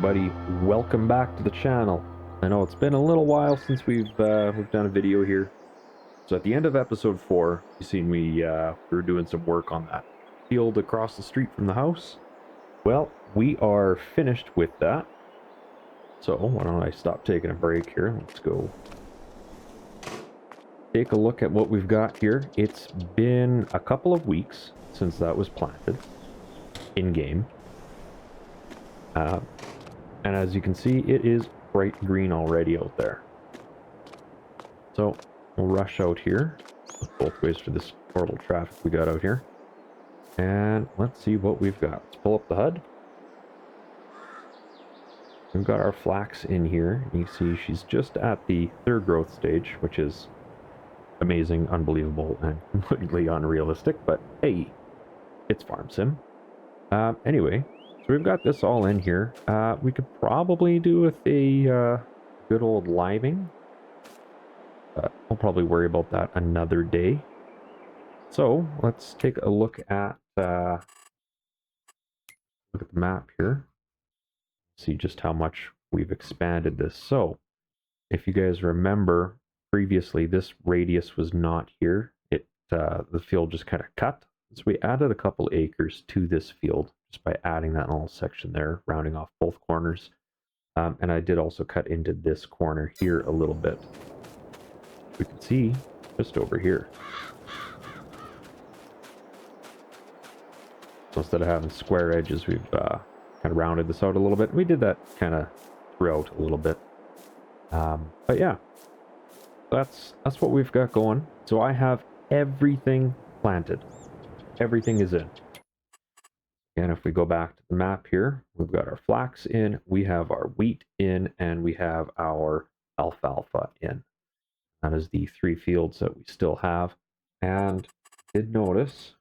everybody, welcome back to the channel. I know it's been a little while since we've done a video here. So at the end of episode 4, you seen we were doing some work on that field across the street from the house. Well, we are finished with that. So why don't I stop taking a break here? Let's go take a look at what we've got here. It's been a couple of weeks since that was planted in-game. And as you can see, it is bright green already out there. So we'll rush out here, both ways for this horrible traffic we got out here. And let's see what we've got. Let's pull up the HUD. We've got our flax in here. You see she's just at the third growth stage, which is amazing, unbelievable, and completely unrealistic. But hey, it's Farm Sim. Anyway. So we've got this all in here. We could probably do with a good old liming. We'll probably worry about that another day. So let's take a look at the map here. See just how much we've expanded this. So if you guys remember previously, this radius was not here. The field just kind of cut. So we added a couple acres to this field just by adding that little section there, rounding off both corners. And I did also cut into this corner here a little bit. We can see just over here. So instead of having square edges, we've kind of rounded this out a little bit. We did that kind of throughout a little bit. But yeah, that's what we've got going. So I have everything planted. Everything is in. And if we go back to the map here, we've got our flax in, we have our wheat in, and we have our alfalfa in. That is the 3 fields that we still have. And did notice,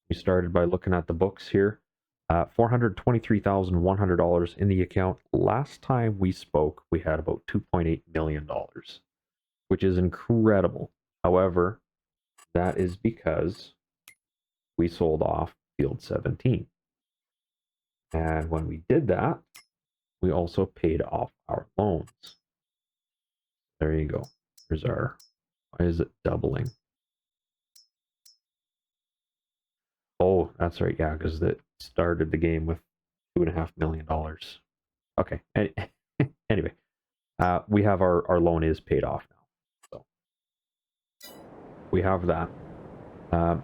we started by looking at the books here. $423,100 in the account. Last time we spoke, we had about $2.8 million, which is incredible. However, that is because we sold off field 17. And when we did that, we also paid off our loans. There you go. Here's our, why is it doubling? Oh, that's right. Yeah, because it started the game with $2.5 million. Okay. Anyway, we have our loan is paid off now. So we have that.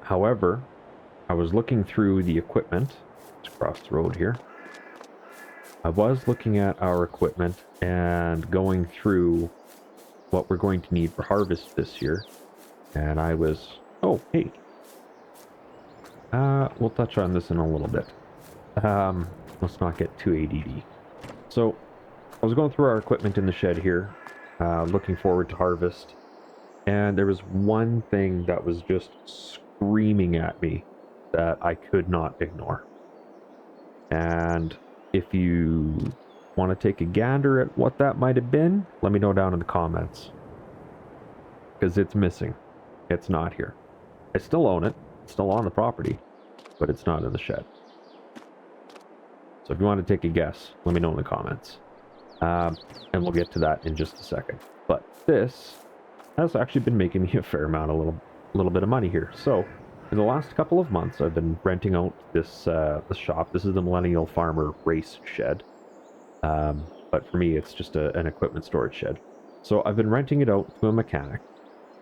However, I was looking through the equipment. Let's cross the road here. I was looking at our equipment and going through what we're going to need for harvest this year. And I was, oh, hey. We'll touch on this in a little bit. Let's not get too ADD. So, I was going through our equipment in the shed here, looking forward to harvest. And there was one thing that was just screaming at me that I could not ignore. And if you want to take a gander at what that might have been, let me know down in the comments. Because it's missing. It's not here. I still own it. It's still on the property. But it's not in the shed. So if you want to take a guess, let me know in the comments. And we'll get to that in just a second. But this has actually been making me a fair amount, a little bit of money here. So in the last couple of months, I've been renting out this shop. This is the Millennial Farmer Race Shed. But for me, it's just an equipment storage shed. So I've been renting it out to a mechanic.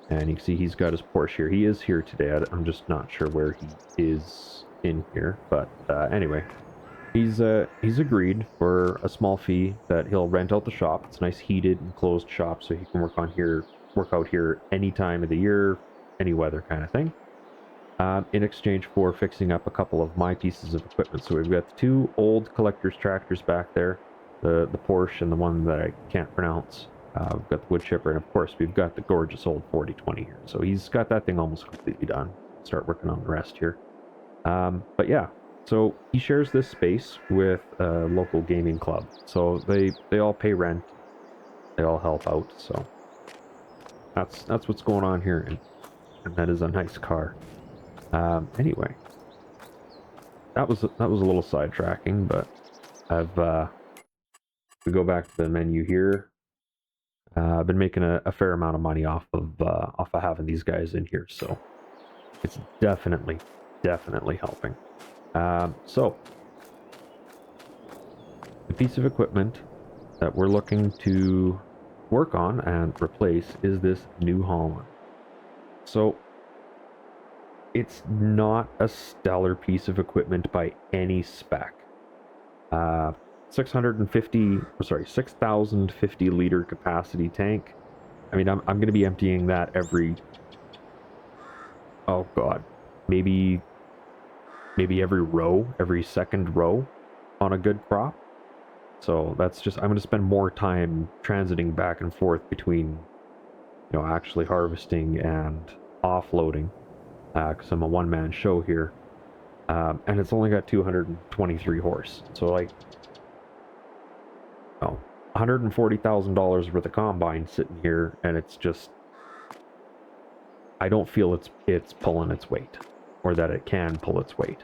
And you can see he's got his Porsche here. He is here today. I'm just not sure where he is in here. But anyway, he's agreed for a small fee that he'll rent out the shop. It's a nice heated and closed shop, so he can work out here any time of the year, any weather kind of thing. In exchange for fixing up a couple of my pieces of equipment. So we've got the 2 old collector's tractors back there, the Porsche and the one that I can't pronounce. We've got the wood chipper, and of course we've got the gorgeous old 4020 here. So he's got that thing almost completely done. Start working on the rest here. But yeah, so he shares this space with a local gaming club. So they all pay rent. They all help out. So that's what's going on here, and that is a nice car. Anyway, that was a little sidetracking, but I've we go back to the menu here. I've been making a fair amount of money off of having these guys in here, so it's definitely helping. So the piece of equipment that we're looking to work on and replace is this New Holland. So it's not a stellar piece of equipment by any spec. 6,050 liter capacity tank. I mean, I'm going to be emptying that every, oh god, maybe every second row on a good crop. So that's just, I'm going to spend more time transiting back and forth between, actually harvesting and offloading, because I'm a one-man show here. And it's only got 223 horse. So like, $140,000 worth of combine sitting here, and it's just, I don't feel it's pulling its weight, or that it can pull its weight.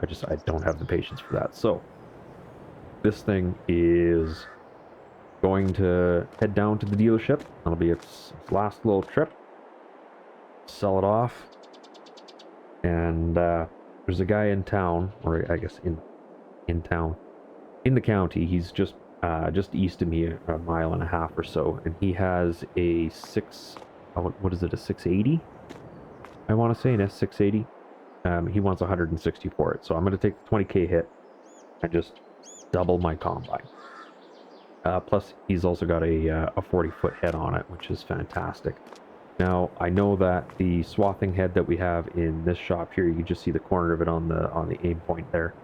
I don't have the patience for that. So this thing is going to head down to the dealership. That'll be its last little trip. Sell it off. And there's a guy in town, or I guess in town, in the county. He's just east of me, a mile and a half or so, and he has a what is it, a 680? I want to say an S680. He wants 160 for it, so I'm going to take the 20k hit and just double my combine. Plus, he's also got a 40-foot head on it, which is fantastic. Now, I know that the swathing head that we have in this shop here, you can just see the corner of it on the aim point there.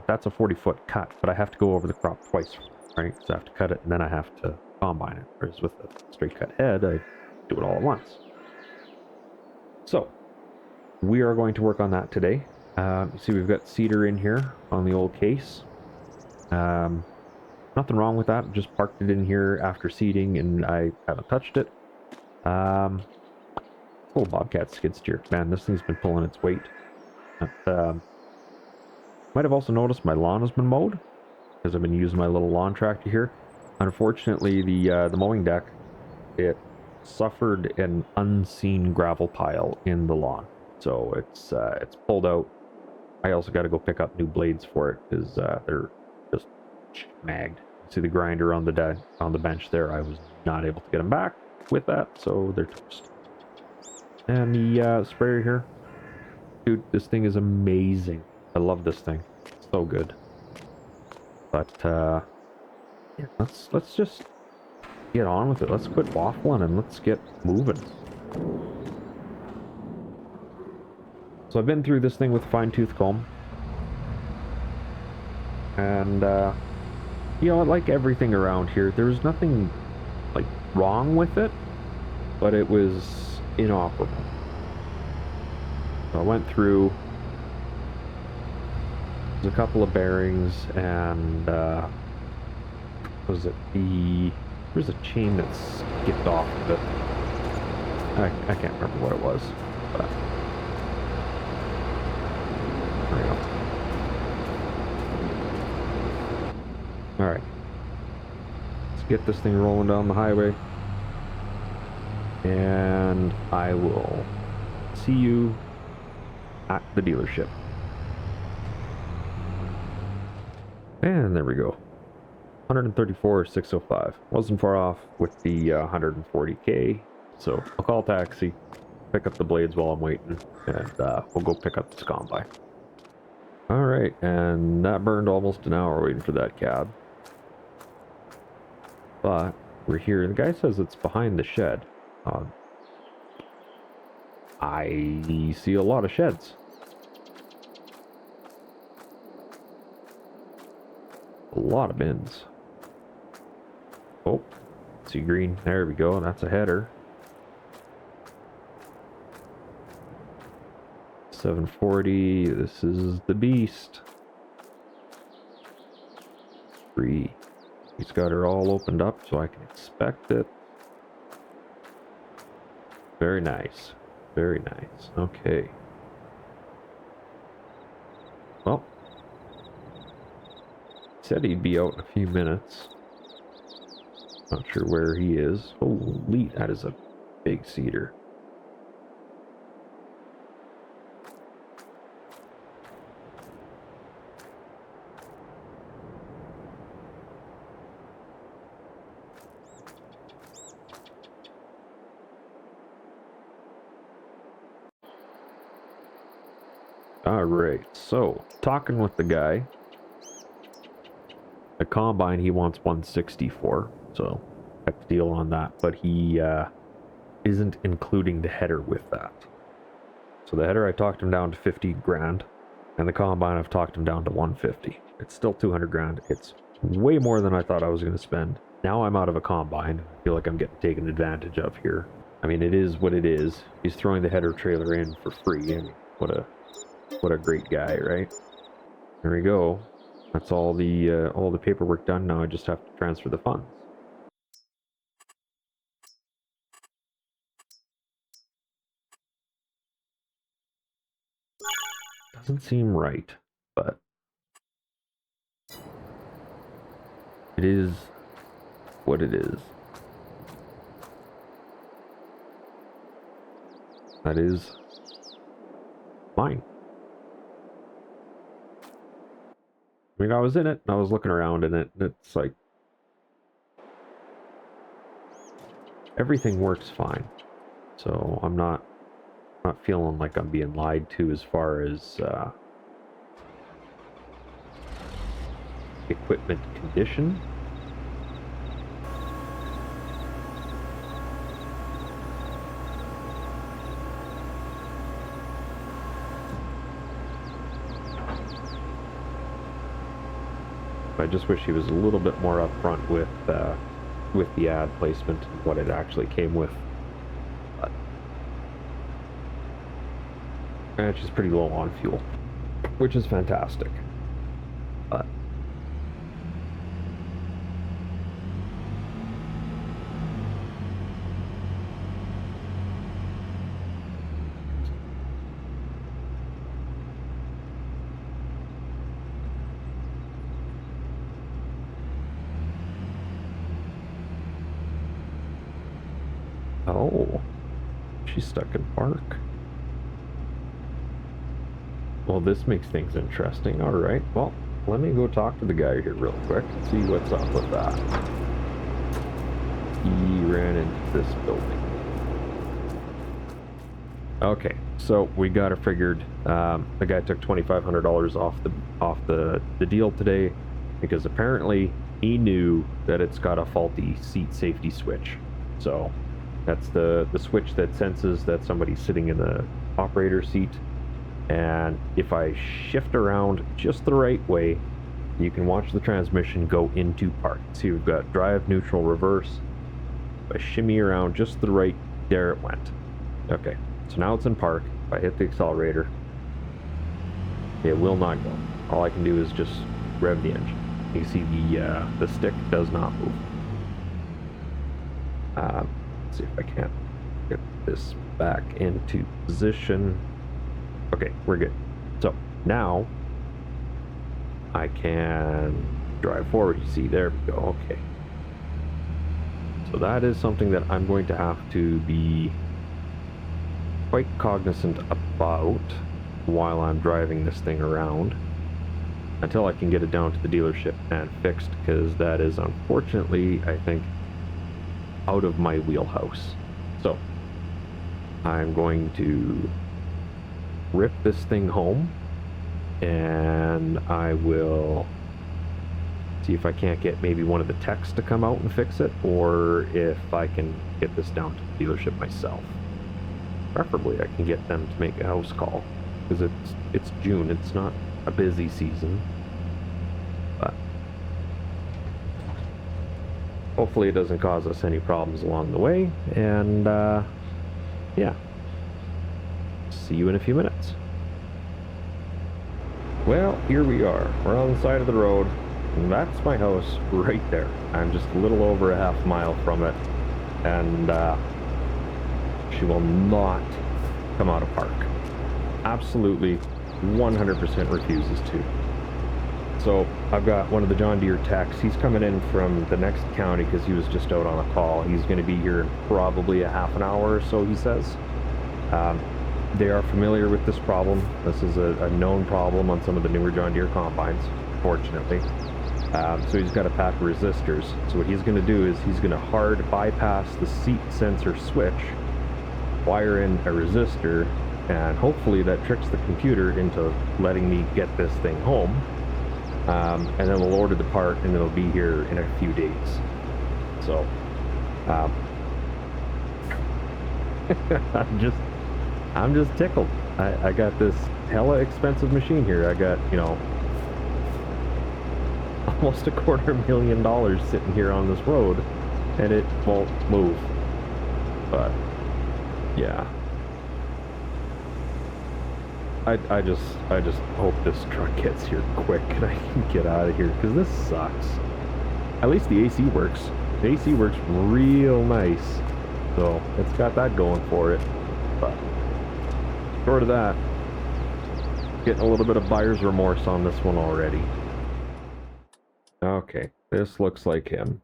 That's a 40-foot cut, but I have to go over the crop twice, right? So I have to cut it, and then I have to combine it. Whereas with the straight cut head, I do it all at once. So, we are going to work on that today. You see we've got cedar in here on the old case. Nothing wrong with that. Just parked it in here after seeding, and I haven't touched it. Little Bobcat skid steer. Man, this thing's been pulling its weight. Might have also noticed my lawn has been mowed, because I've been using my little lawn tractor here. Unfortunately, the mowing deck, it suffered an unseen gravel pile in the lawn, so it's pulled out. I also got to go pick up new blades for it, because they're just magged. See the grinder on the bench there. I was not able to get them back with that, so they're toast. And the sprayer here, dude, this thing is amazing. I love this thing. It's so good. But yeah, let's just get on with it. Let's quit waffling and let's get moving. So I've been through this thing with a fine-tooth comb, and like everything around here, there's nothing like wrong with it, but it was inoperable. So I went through. There's a couple of bearings, and was it there's a chain that skipped off of it. I can't remember what it was, but there we go. Alright. Let's get this thing rolling down the highway, and I will see you at the dealership. And there we go. 134,605. Wasn't far off with the 140k. So I'll call a taxi, pick up the blades while I'm waiting, and we'll go pick up this combine. Alright, and that burned almost an hour waiting for that cab. But we're here. The guy says it's behind the shed. I see a lot of sheds. A lot of bins. Oh, see green. There we go. That's a header. 740. This is the beast. 3. He's got her all opened up so I can inspect it. Very nice. Very nice. Okay. Well, said he'd be out in a few minutes. Not sure where he is. Holy, that is a big cedar. All right, so talking with the guy, the combine he wants 164, so got the deal on that, but he isn't including the header with that. So the header I talked him down to 50 grand, and the combine I've talked him down to 150. It's still 200 grand. It's way more than I thought I was going to spend. Now I'm out of a combine. I feel like I'm getting taken advantage of here. I mean, it is what it is. He's throwing the header trailer in for free. I mean, what a great guy, right? There we go. That's all the paperwork done. Now I just have to transfer the funds. Doesn't seem right, but it is what it is. That is mine. I mean, I was in it, and I was looking around in it, and it's like, everything works fine. So I'm not feeling like I'm being lied to as far as equipment condition. I just wish he was a little bit more upfront with the ad placement and what it actually came with. But it's just pretty low on fuel, which is fantastic. But oh, she's stuck in park. Well, this makes things interesting. All right, well, let me go talk to the guy here real quick and see what's up with that. He ran into this building. Okay, so we got it figured. The guy took $2,500 off the deal today because apparently he knew that it's got a faulty seat safety switch. So that's the switch that senses that somebody's sitting in the operator seat. And if I shift around just the right way, you can watch the transmission go into park. So you've got drive, neutral, reverse. If I shimmy around just the right, there it went. Okay, so now it's in park. If I hit the accelerator, it will not go. All I can do is just rev the engine. You see the stick does not move. Let's see if I can't get this back into position. Okay, we're good. So now I can drive forward. You see, there we go. Okay. So that is something that I'm going to have to be quite cognizant about while I'm driving this thing around until I can get it down to the dealership and fixed, because that is unfortunately, I think, out of my wheelhouse. So I'm going to rip this thing home and I will see if I can't get maybe one of the techs to come out and fix it, or if I can get this down to the dealership myself. Preferably I can get them to make a house call, because it's June, it's not a busy season, but hopefully it doesn't cause us any problems along the way. And yeah, see you in a few minutes. Well, here we are. We're on the side of the road. And that's my house right there. I'm just a little over a half mile from it, and she will not come out of park. Absolutely 100% refuses to. So I've got one of the John Deere techs. He's coming in from the next county because he was just out on a call. He's going to be here in probably a half an hour or so, he says. They are familiar with this problem. This is a known problem on some of the newer John Deere combines, fortunately. So he's got a pack of resistors. So what he's going to do is he's going to hard bypass the seat sensor switch, wire in a resistor, and hopefully that tricks the computer into letting me get this thing home. And then we'll order the part and it'll be here in a few days. So, I'm just tickled. I got this hella expensive machine here. I got, you know, almost $250,000 sitting here on this road, and it won't move. But yeah, I just hope this truck gets here quick and I can get out of here, because this sucks. At least the AC works. The AC works real nice, so it's got that going for it. But short of that, getting a little bit of buyer's remorse on this one already. Okay, this looks like him.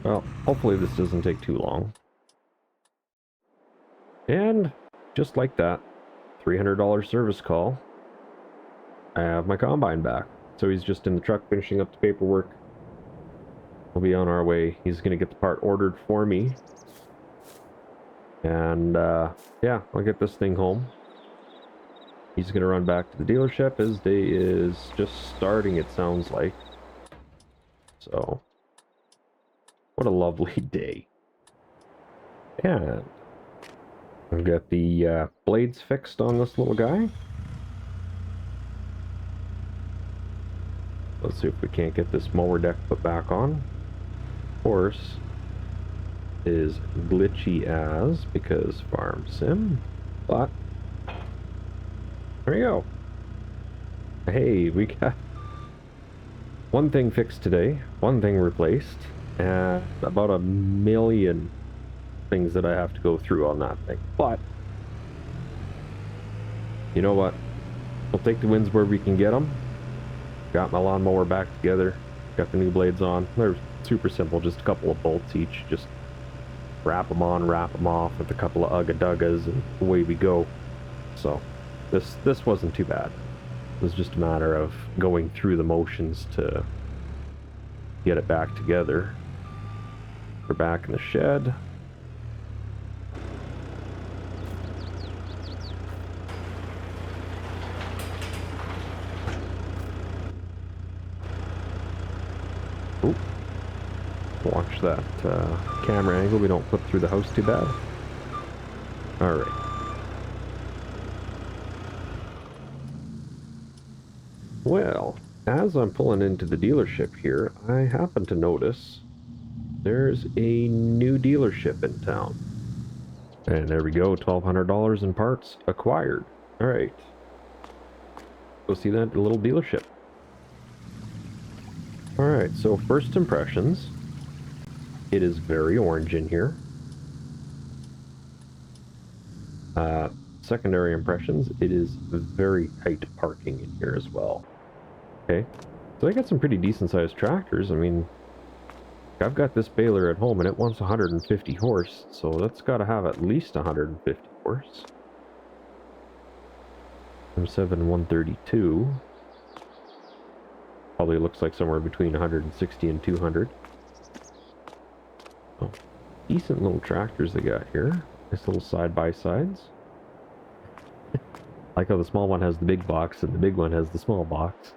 Well, hopefully this doesn't take too long. And just like that, $300 service call, I have my combine back. So he's just in the truck finishing up the paperwork. We'll be on our way. He's going to get the part ordered for me. And yeah, I'll get this thing home. He's going to run back to the dealership. His day is just starting, it sounds like. So, what a lovely day. And I've got the blades fixed on this little guy. Let's see if we can't get this mower deck put back on. Of course, is glitchy as, because farm sim, but there you go. Hey, we got one thing fixed today, one thing replaced, and about 1 million things that I have to go through on that thing. But you know what? We'll take the wins where we can get them. Got my lawnmower back together, got the new blades on. They're super simple, just a couple of bolts each. Just wrap them on, wrap them off with a couple of ugga-duggas, and away we go. So this wasn't too bad. It was just a matter of going through the motions to get it back together. We're back in the shed. Oop. Watch that camera angle. We don't flip through the house too bad. Alright. Well, as I'm pulling into the dealership here, I happen to notice there's a new dealership in town. And there we go, $1,200 in parts acquired. Alright. Go see that little dealership. Alright, so first impressions. It is very orange in here. Secondary impressions, it is very tight parking in here as well. Okay, so they got some pretty decent sized tractors. I mean, I've got this baler at home and it wants 150 horse, so that's got to have at least 150 horse. M7 132. Probably looks like somewhere between 160 and 200. Oh, decent little tractors they got here. Nice little side-by-sides. Like how the small one has the big box and the big one has the small box.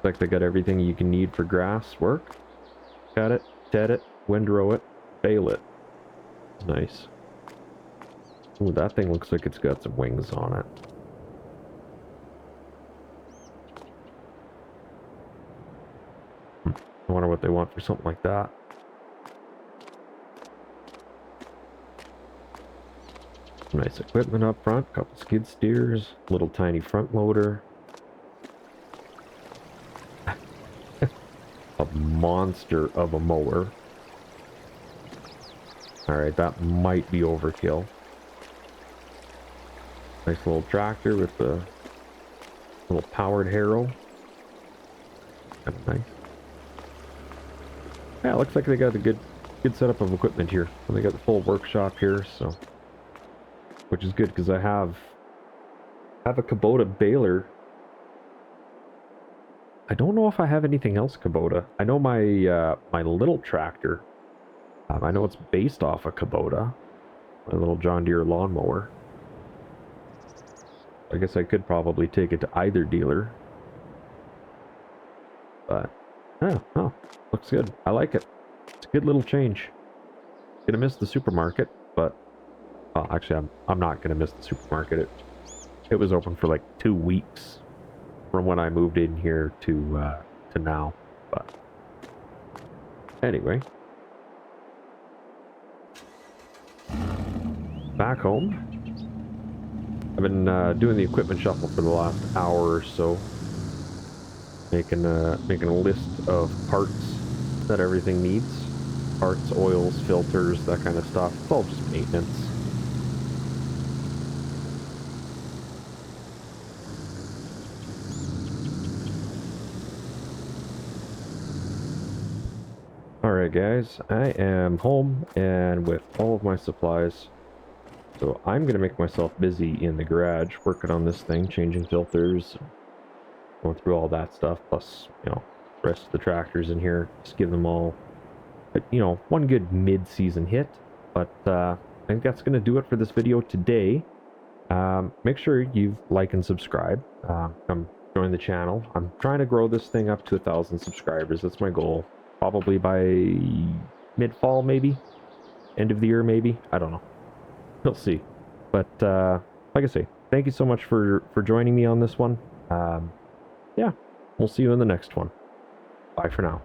Looks like they got everything you can need for grass work. Cut it, ted it, windrow it, bale it. It's nice. Ooh, that thing looks like it's got some wings on it. I wonder what they want for something like that. Nice equipment up front, couple skid steers, little tiny front loader. A monster of a mower. Alright, that might be overkill. Nice little tractor with the little powered harrow. Kind of nice. Yeah, it looks like they got a good setup of equipment here. And they got the full workshop here, so which is good because I have a Kubota baler. I don't know if I have anything else Kubota. I know my my little tractor. I know it's based off a Kubota, my little John Deere lawnmower. I guess I could probably take it to either dealer. But, oh, looks good. I like it. It's a good little change. Gonna miss the supermarket, but, well, actually, I'm not gonna miss the supermarket. It was open for like 2 weeks from when I moved in here to now. But, anyway. Back home. I've been doing the equipment shuffle for the last hour or so. Making a list of parts that everything needs. Parts, oils, filters, that kind of stuff. It's all just maintenance. Alright guys, I am home and with all of my supplies. So I'm going to make myself busy in the garage working on this thing, changing filters, going through all that stuff, plus, you know, the rest of the tractors in here. Just give them all, you know, one good mid-season hit. But I think that's going to do it for this video today. Make sure you like and subscribe. Come join the channel. I'm trying to grow this thing up to 1,000 subscribers. That's my goal. Probably by mid-fall, maybe. End of the year, maybe. I don't know. We'll see. But like I say, thank you so much for joining me on this one. Yeah, we'll see you in the next one. Bye for now.